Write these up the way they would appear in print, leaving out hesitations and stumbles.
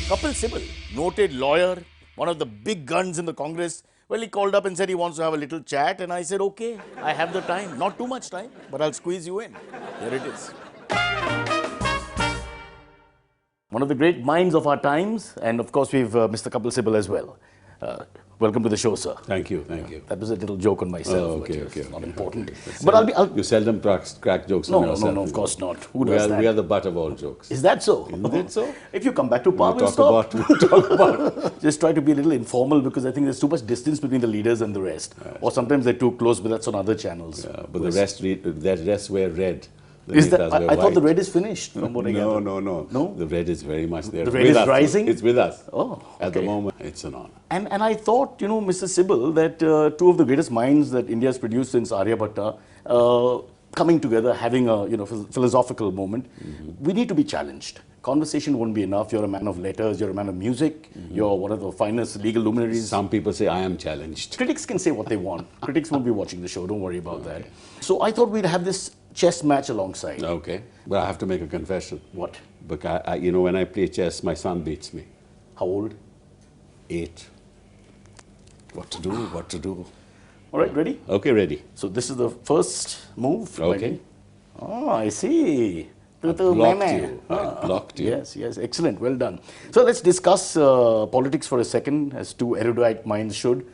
Kapil Sibal, noted lawyer, one of the big guns in the Congress, well, he called up and said he wants to have a little chat, and I said, okay, I have the time. Not too much time, but I'll squeeze you in. Here it is. One of the great minds of our times, and of course, we've Mr. Kapil Sibal as well. Welcome to the show, sir. Thank you, thank you. That was a little joke on myself, okay, which is not important. But you seldom crack jokes on yourself. No, of course not. Who does that? We are the butt of all jokes. Is that so? Isn't it so? If you come back to power, we'll talk about. Just try to be a little informal because I think there's too much distance between the leaders and the rest. Yes. Or sometimes they're too close, but that's on other channels. Yeah, but the rest wear red. Is that? I thought the red is finished. From what I gather. No. The red is very much there. The red is rising? It's with us. Oh, okay. At the moment, it's an honor. And I thought, Mr. Sibal, that two of the greatest minds that India has produced since Aryabhatta, coming together, having a philosophical moment, we need to be challenged. Conversation won't be enough. You're a man of letters. You're a man of music. You're one of the finest legal luminaries. Some people say I am challenged. Critics can say what they want. Critics won't be watching the show. Don't worry about that. So I thought we'd have this chess match alongside. Okay. But I have to make a confession. What? Because when I play chess, my son beats me. How old? 8. What to do? All right, ready? Okay, ready. So this is the first move. Okay. Ready? Oh, I see. I blocked you. Yes, excellent, well done. So let's discuss politics for a second, as two erudite minds should.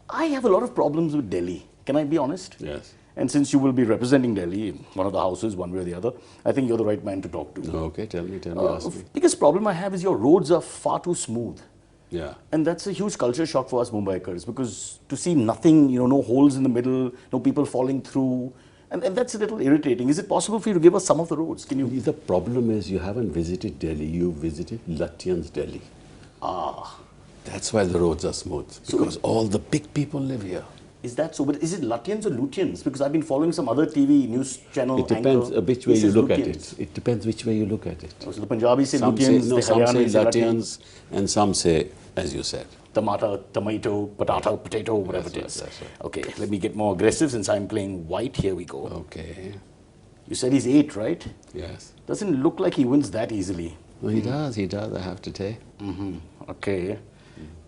I have a lot of problems with Delhi. Can I be honest? Yes. And since you will be representing Delhi in one of the houses, one way or the other, I think you're the right man to talk to. Okay, tell me, ask me. Biggest problem I have is your roads are far too smooth. Yeah. And that's a huge culture shock for us Mumbaikars, because to see nothing, no holes in the middle, no people falling through, and that's a little irritating. Is it possible for you to give us some of the roads? Can you? The problem is you haven't visited Delhi, you visited Lutyens Delhi. Ah. That's why the roads are smooth, because all the big people live here. Is that so? But is it Lutyens or Lutyens? Because I've been following some other TV news channel. It depends which way you look at it. It depends which way you look at it. Oh, so the Punjabis say some Lutyens, say, the some say Haryanvis say Lutyens, and some say, as you said, tomato, potato, whatever it is. That's right. Okay, let me get more aggressive since I'm playing white. Here we go. Okay. You said he's 8, right? Yes. Doesn't look like he wins that easily. Well, he does, I have to say. Okay.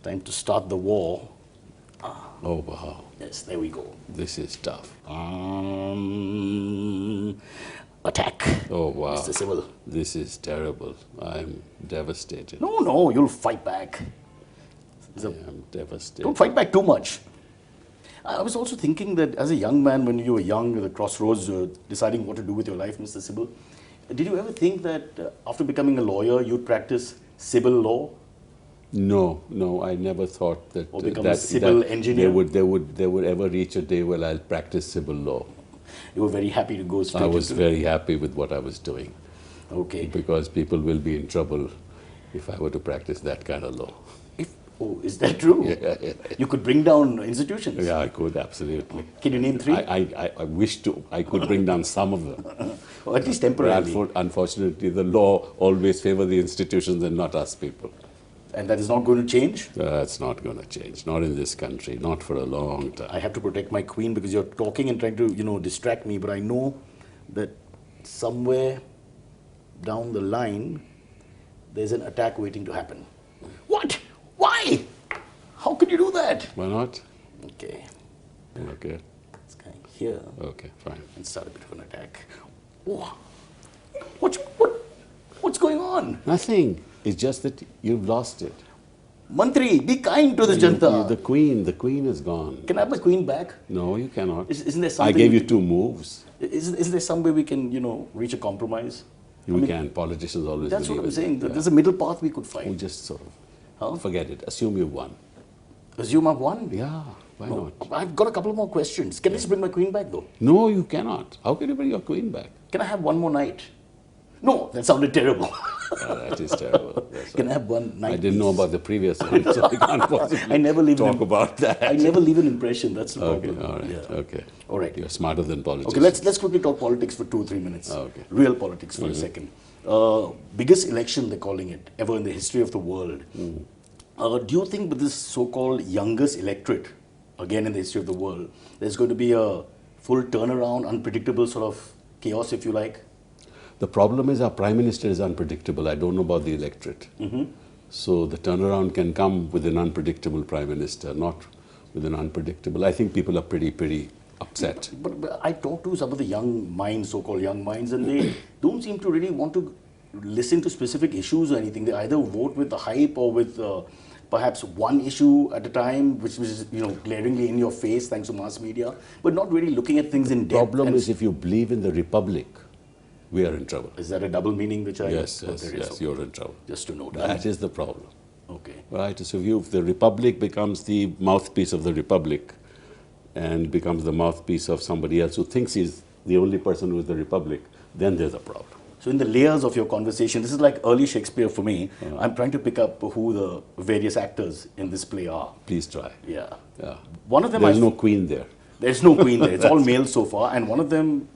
Time to start the war. Oh, wow. Yes, there we go. This is tough. Attack. Oh, wow. Mr. Sibal. This is terrible. I'm devastated. No, you'll fight back. I'm devastated. Don't fight back too much. I was also thinking that as a young man, when you were young, at the crossroads, deciding what to do with your life, Mr. Sibal, did you ever think that after becoming a lawyer, you'd practice civil law? No, I never thought that or become a civil engineer. They would ever reach a day where I'll practice civil law. You were very happy to go straight. I was very happy with what I was doing. Okay. Because people will be in trouble if I were to practice that kind of law. Is that true? Yeah. You could bring down institutions. Yeah, I could, absolutely. Can you name 3? I wish to. I could bring down some of them. Or at least temporarily. But unfortunately, the law always favors the institutions and not us people. And that is not going to change? That's not going to change. Not in this country. Not for a long time. I have to protect my queen because you're talking and trying to, distract me. But I know that somewhere down the line, there's an attack waiting to happen. What? Why? How could you do that? Why not? Okay. Okay. This guy here. Okay, fine. And start a bit of an attack. What's going on? Nothing. It's just that you've lost it. Mantri, be kind to the Janta. The queen is gone. Can I have my queen back? No, you cannot. Isn't there something? I gave you 2 moves. Isn't there some way we can, reach a compromise? We can. Politicians always That's what I'm saying. Yeah. There's a middle path we could find. We just sort of forget it. Assume you won. Assume I've won? Yeah, why not? I've got a couple more questions. Can I just bring my queen back though? No, you cannot. How can you bring your queen back? Can I have one more night? No, that sounded terrible. That is terrible. Can I have one night? I didn't know about the previous one, so I can't possibly talk about that. I never leave an impression. That's the problem. Okay, all right. Yeah. Okay. All right. You're smarter than politicians. Okay, let's quickly talk politics for 2 or 3 minutes. Okay. Real politics for a second. Biggest election, they're calling it, ever in the history of the world. Do you think with this so-called youngest electorate, again in the history of the world, there's going to be a full turnaround, unpredictable sort of chaos, if you like? The problem is our Prime Minister is unpredictable. I don't know about the electorate. So the turnaround can come with an unpredictable prime minister, not with an unpredictable. I think people are pretty upset. But I talk to some of the young minds, so-called young minds, and they don't seem to really want to listen to specific issues or anything. They either vote with the hype or with perhaps one issue at a time, which is glaringly in your face thanks to mass media, but not really looking at things in depth. The problem is if you believe in the republic, we are in trouble. Is that a double meaning which I... Yes, you're in trouble. Just to note. That is the problem. Okay. Right, so if the republic becomes the mouthpiece of the republic and becomes the mouthpiece of somebody else who thinks he's the only person who is the republic, then there's a problem. So in the layers of your conversation, this is like early Shakespeare for me. I'm trying to pick up who the various actors in this play are. Please try. Yeah. Yeah. One of them... There's no queen there. There's no queen there. It's all male so far. And one of them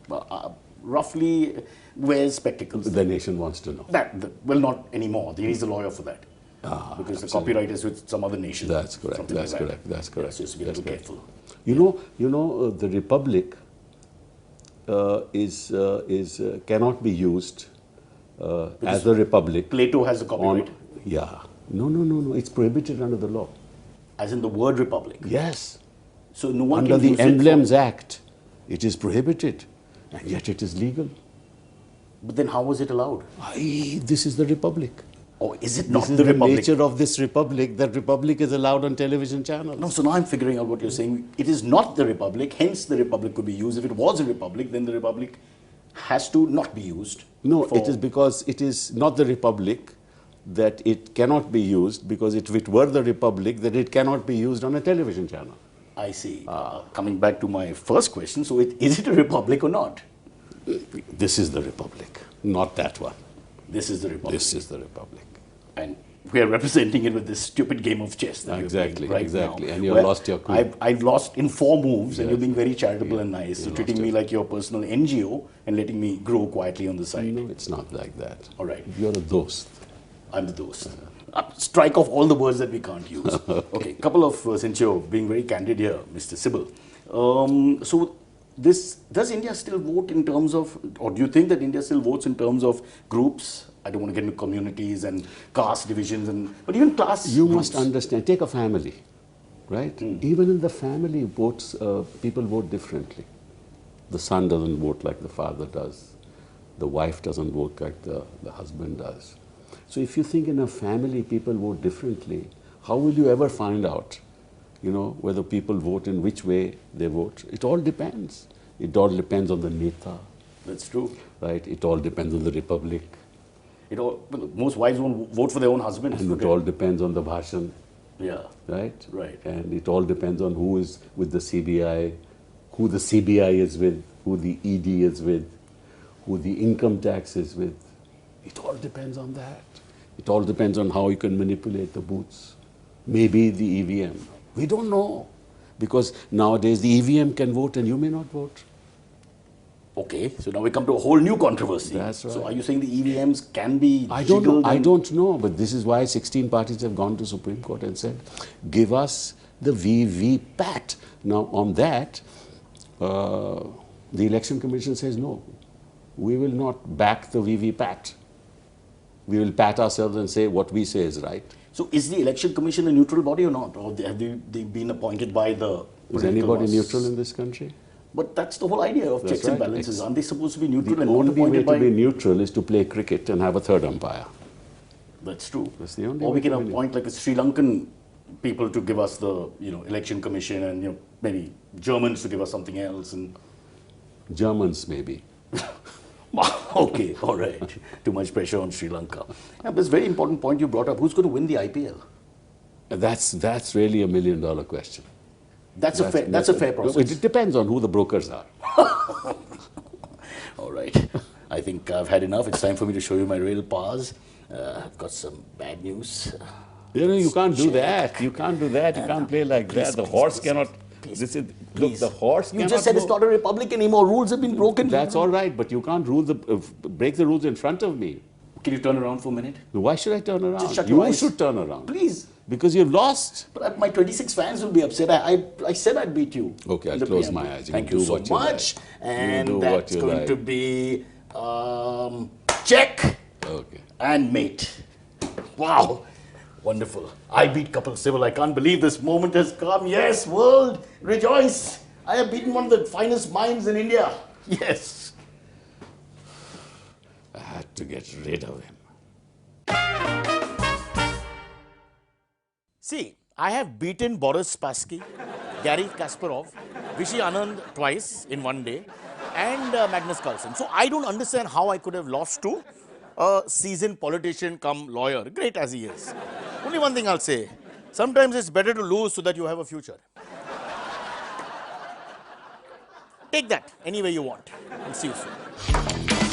roughly wears spectacles. The nation wants to know. Well, not anymore. He needs a lawyer for that. Because the copyright is with some other nation. That's correct. That's correct. That's correct. So you have to be a little careful. The republic cannot be used as a republic. Plato has a copyright. No. It's prohibited under the law. As in the word republic. Yes. So no one under can the use Emblems Act, it is prohibited, and yet it is legal. But then how was it allowed? This is the republic. Or is it not this is the republic? Nature of this republic. That republic is allowed on television channels. No, so now I'm figuring out what you're saying. It is not the republic, hence the republic could be used. If it was a republic, then the republic has to not be used. No, it is because it is not the republic that it cannot be used, because if it were the republic, then it cannot be used on a television channel. I see. Coming back to my first question, so is it a republic or not? This is the republic, not that one. This is the republic. This is the republic. And we are representing it with this stupid game of chess that exactly, right exactly. now. And you've lost your queen. I've lost in 4 moves, and you're being very charitable and nice. So treating me like your personal NGO and letting me grow quietly on the side. No, it's not like that. All right. You're a dost. I'm the dost. Strike off all the words that we can't use. Okay, couple of, since you're being very candid here, Mr. Sibal. So does India still vote in terms of, or do you think that India still votes in terms of groups? I don't want to get into communities and caste divisions, but even class You groups. must understand, take a family, right? Even in the family, people vote differently. The son doesn't vote like the father does. The wife doesn't vote like the husband does. So if you think in a family people vote differently, how will you ever find out, whether people vote in which way they vote? It all depends. It all depends on the Neta. That's true. Right? It all depends on the republic. Most wives won't vote for their own husbands. And it all depends on the bhashan. Yeah. Right? Right. And it all depends on who is with the CBI, who the CBI is with, who the ED is with, who the income tax is with. It all depends on that. It all depends on how you can manipulate the booths. Maybe the EVM. We don't know. Because nowadays the EVM can vote and you may not vote. Okay, so now we come to a whole new controversy. That's right. So are you saying the EVMs can be I don't know. jiggled I don't know. But this is why 16 parties have gone to Supreme Court and said, give us the VVPAT. Now on that, the Election Commission says no. We will not back the VVPAT. We will pat ourselves and say what we say is right. So is the Election Commission a neutral body or not? Or have they been appointed by the... Is anybody neutral in this country? But that's the whole idea of checks and balances. Aren't they supposed to be neutral and not not appointed appointed by... The only way to be neutral is to play cricket and have a third umpire. That's true. That's the only or way we can to win appoint like a Sri Lankan people to give us the Election Commission, and maybe Germans to give us something else. And Germans maybe. Okay, all right. Too much pressure on Sri Lanka. Yeah, but it's a very important point you brought up. Who's going to win the IPL? That's really $1 million question. That's a fair process. It depends on who the brokers are. All right. I think I've had enough. It's time for me to show you my real paws. I've got some bad news. You can't do that. You can't do that. You can't play like that. The horse cannot. Look, the horse cannot. You just said it's not a republic anymore. Rules have been broken. That's all right, but you can't break the rules in front of me. Can you turn around for a minute? Why should I turn around? Just shut your eyes. You should turn around. Please. Because you've lost. But my 26 fans will be upset. I said I'd beat you. Okay, I'll close my eyes. Thank you so much. And that's going to be check okay. and mate. Wow. Wonderful. I beat Kapil Sibal. I can't believe this moment has come. Yes, world, rejoice. I have beaten one of the finest minds in India. Yes. I had to get rid of him. See, I have beaten Boris Spassky, Gary Kasparov, Vishy Anand twice in one day, and Magnus Carlsen. So I don't understand how I could have lost to a seasoned politician come lawyer, great as he is. Only one thing I'll say, sometimes it's better to lose so that you have a future. Take that any way you want. I'll see you soon.